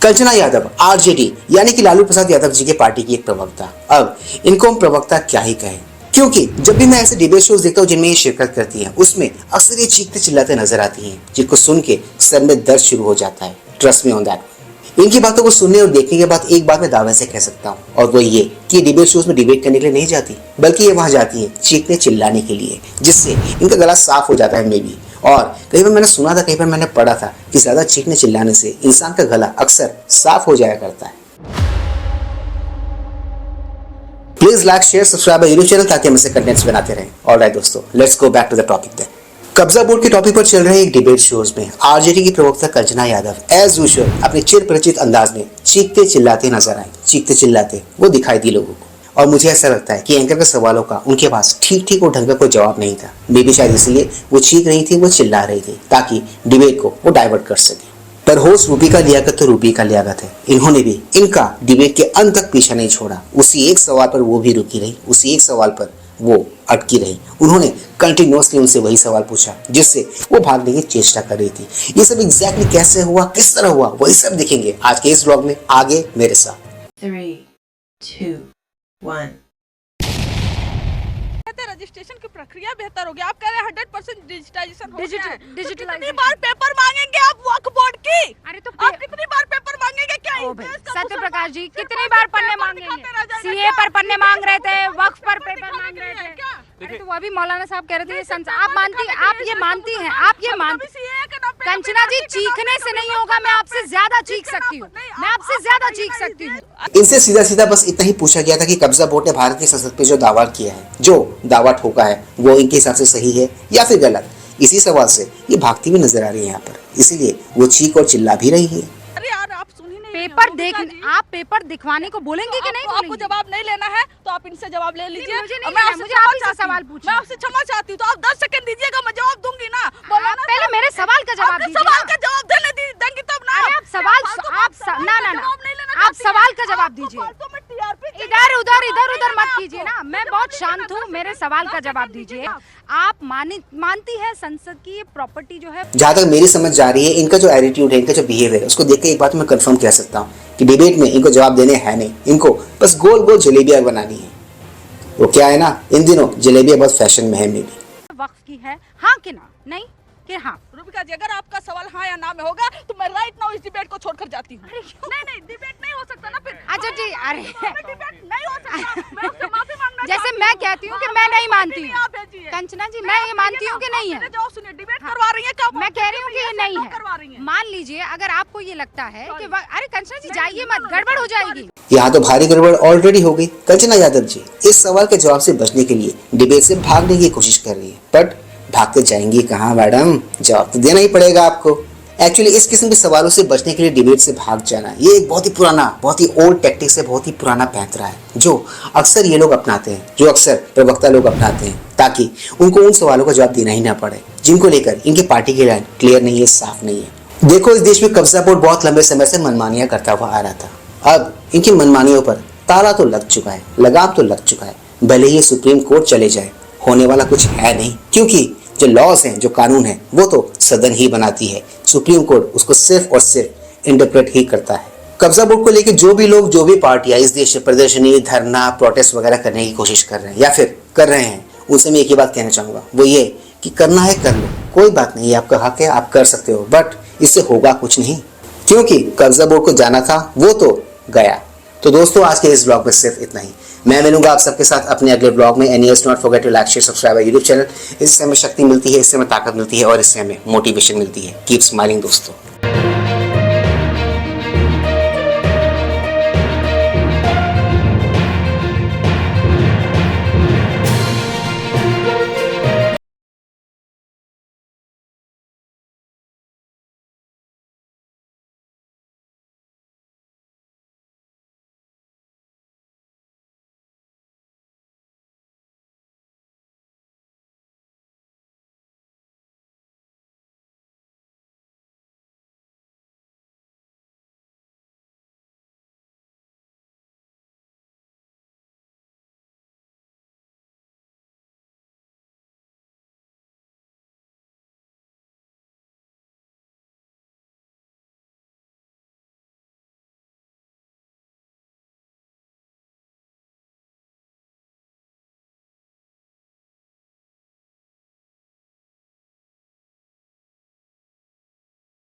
कल्चना Yadav RJD यानी कि लालू प्रसाद यादव जी के पार्टी की एक प्रवक्ता। अब इनको हम प्रवक्ता क्या ही कहें, क्योंकि जब भी मैं ऐसे डिबेट शोज देखता हूँ जिनमें ये शिरकत करती हैं, उसमें अक्सर ये चीखते चिल्लाते नजर आती हैं, जिनको सुन के सर में दर्द शुरू हो जाता है। Trust me on that. इनकी बातों को सुनने और देखने के बाद एक बात मैं दावे से कह सकता हूँ, और वो ये कि डिबेट शोज में डिबेट करने के लिए नहीं जाती, बल्कि ये वहां जाती है चीखने चिल्लाने के लिए, जिससे इनका गला साफ हो जाता है मे बी। और कहीं पर मैंने सुना था, कहीं पर मैंने पढ़ा था कि ज्यादा चीखने चिल्लाने से इंसान का गला अक्सर साफ हो जाया करता है। Please like share subscribe YouTube channel ताकि हम ऐसे कंटेंट्स बनाते रहें। ऑलराइट दोस्तों, let's go back to the topic then. कब्जा बोर्ड के टॉपिक पर चल रहे एक डिबेट शोज में आरजेडी की प्रवक्ता कल्चना यादव एज यूजुअल अपने चिर परिचित अंदाज में चीखते चिल्लाते नजर आए। चीखते चिल्लाते वो दिखाई दी लोगों को, और मुझे ऐसा लगता है कि एंकर के सवालों का उनके पास ठीक और ढंग का कोई जवाब नहीं था। मे बी शायद इसलिए वो चीख रही थी, वो चिल्ला रही थी, ताकि डिबेट को वो डाइवर्ट कर सके। पर होस्ट रूबी का लियाकत तो रूबी का लियाकत है। इन्होंने भी इनका डिबेट के अंत तक पीछा नहीं छोड़ा। उसी एक सवाल पर वो भी रुकी रही, उसी एक सवाल पर वो अटकी रही। उन्होंने कंटिन्यूअसली उनसे वही सवाल पूछा जिससे वो भागने की चेष्टा कर रही थी। ये सब एग्जैक्टली कैसे हुआ, किस तरह हुआ, वही सब देखेंगे आज के इस व्लॉग में। आगे मेरे साथ। 3, 2, 1। रजिस्ट्रेशन की प्रक्रिया बेहतर हो गया। आप कह रहे हैं 100% डिजिटाइजेशन हो गया है। डिजिटलाइजेशन। कितनी बार पेपर मांगेंगे आप वक्फ बोर्ड की? अरे तो आप कितनी बार पेपर मांगेंगे? क्या सत्य प्रकाश जी कितनी बार पन्ने मांगेंगे? सीए पर पन्ने मांग रहे थे, वक्फ पर पेपर मांग रहे थे। अरे तो वो अभी मौलाना साहब कह रहे थे आप ये मानती हैं, आप ये मानती। कंचना जी, चीखने से नहीं होगा, मैं आपसे ज्यादा चीख सकती हूँ, मैं आपसे ज्यादा चीख सकती हूँ। इनसे सीधा सीधा बस इतना ही पूछा गया था कि कब्जा बोर्ड ने भारत की संसद पे जो दावा किया है, जो दावा ठोका है, वो इनके हिसाब से सही है या फिर गलत। इसी सवाल से ये भागती हुई नजर आ रही है यहाँ पर, इसीलिए वो चीख और चिल्ला भी रही है। पेपर देख, आप पेपर दिखवाने को बोलेंगे कि नहीं? आपको जवाब नहीं लेना है तो आप इनसे जवाब ले लीजिए। मुझे आपसे सवाल पूछना, मैं आपसे क्षमा चाहती हूँ, तो आप 10 सेकंड दीजिएगा, मैं जवाब दूंगी ना। पहले मेरे सवाल का जवाब दीजिए। सवाल का जवाब देंगे तब ना। आप सवाल आप सवाल का जवाब दीजिए। इधर उधर मत कीजिए ना, मैं बहुत शांत हूँ, मेरे सवाल का जवाब दीजिए। आप मानती है संसद की ये प्रॉपर्टी जो है? जहाँ तक मेरी समझ जा रही है, इनका जो एटीट्यूड है, इनका जो बिहेवियर है, उसको देख के एक बात मैं कंफर्म कह सकता हूँ कि डिबेट में इनको जवाब देने है नहीं, इनको बस गोल गोल जलेबियां बनानी है। वो क्या है ना, इन दिनों जलेबियां बहुत फैशन में है। मे भी वक्फ की है, हाँ कि ना? नहीं कि हाँ? रूबिका जी, अगर आपका सवाल हाँ या ना में होगा तो मैं राइट नाउ इस डिबेट को छोड़कर जाती हूँ। नहीं, डिबेट नहीं हो सकता ना फिर। अच्छा जी, अरे डिबेट नहीं हो सकता। मैं उससे माफी मांगना जैसे मैं कहती हूँ कि मैं नहीं मानती हूँ, आप भेजिए। कंचना जी, मैं ये मानती हूँ कि नहीं है। जवाब सुनिए, डिबेट करवा रही है क्या? मैं कह रही हूँ कि ये नहीं करवा रही है। है। मान लीजिए अगर आपको ये लगता है कि अरे कंचना जी जाइए मत, गड़बड़ हो जाएगी। यहाँ तो भारी गड़बड़ ऑलरेडी हो गई। कल्चना यादव जी इस सवाल के जवाब से बचने के लिए डिबेट से भागने की कोशिश कर रही है, बट भागते जाएंगी कहाँ मैडम? जवाब तो देना ही पड़ेगा आपको। एक्चुअली इस किस्म के सवालों से बचने के लिए डिबेट से भाग जाना, ये एक बहुत ही पुराना, बहुत ही ओल्ड टैक्टिक्स है, बहुत ही पुराना पैंतरा है, जो अक्सर ये लोग अपनाते हैं, जो अक्सर प्रवक्ता लोग अपनाते हैं, ताकि उनको उन सवालों का जवाब देना ही ना पड़े जिनको लेकर इनकी पार्टी की लाइन क्लियर नहीं है, साफ नहीं है। देखो, इस देश में कब्जा बोर्ड बहुत लंबे समय से मनमानियां करता हुआ आ रहा था। अब इनकी मनमानियों पर ताला तो लग चुका है, लगाम तो लग चुका है। भले ही सुप्रीम कोर्ट चले जाए, होने वाला कुछ है नहीं, क्योंकि जो लॉज हैं, जो कानून है, वो तो सदन ही बनाती है। सुप्रीम कोर्ट उसको सिर्फ और सिर्फ इंटरप्रेट ही करता है। कब्जा बोर्ड को लेकर जो भी लोग, जो भी पार्टियां इस देश में प्रदर्शनी, धरना, प्रोटेस्ट वगैरह करने की कोशिश कर रहे हैं या फिर कर रहे हैं, उनसे मैं एक ही बात कहना चाहूंगा, वो ये कि करना है कर लो, कोई बात नहीं है, आपका हक है, आप कर सकते हो, बट इससे होगा कुछ नहीं, क्योंकि कब्जा बोर्ड को जाना था वो तो गया। तो दोस्तों, आज के इस ब्लॉग में सिर्फ इतना ही। मैं मिलूंगा आप सबके साथ अपने अगले ब्लॉग में। And not forget to like, share, subscribe YouTube channel. इससे हमें शक्ति मिलती है, इससे हमें ताकत मिलती है और इससे हमें मोटिवेशन मिलती है। कीप स्माइलिंग दोस्तों।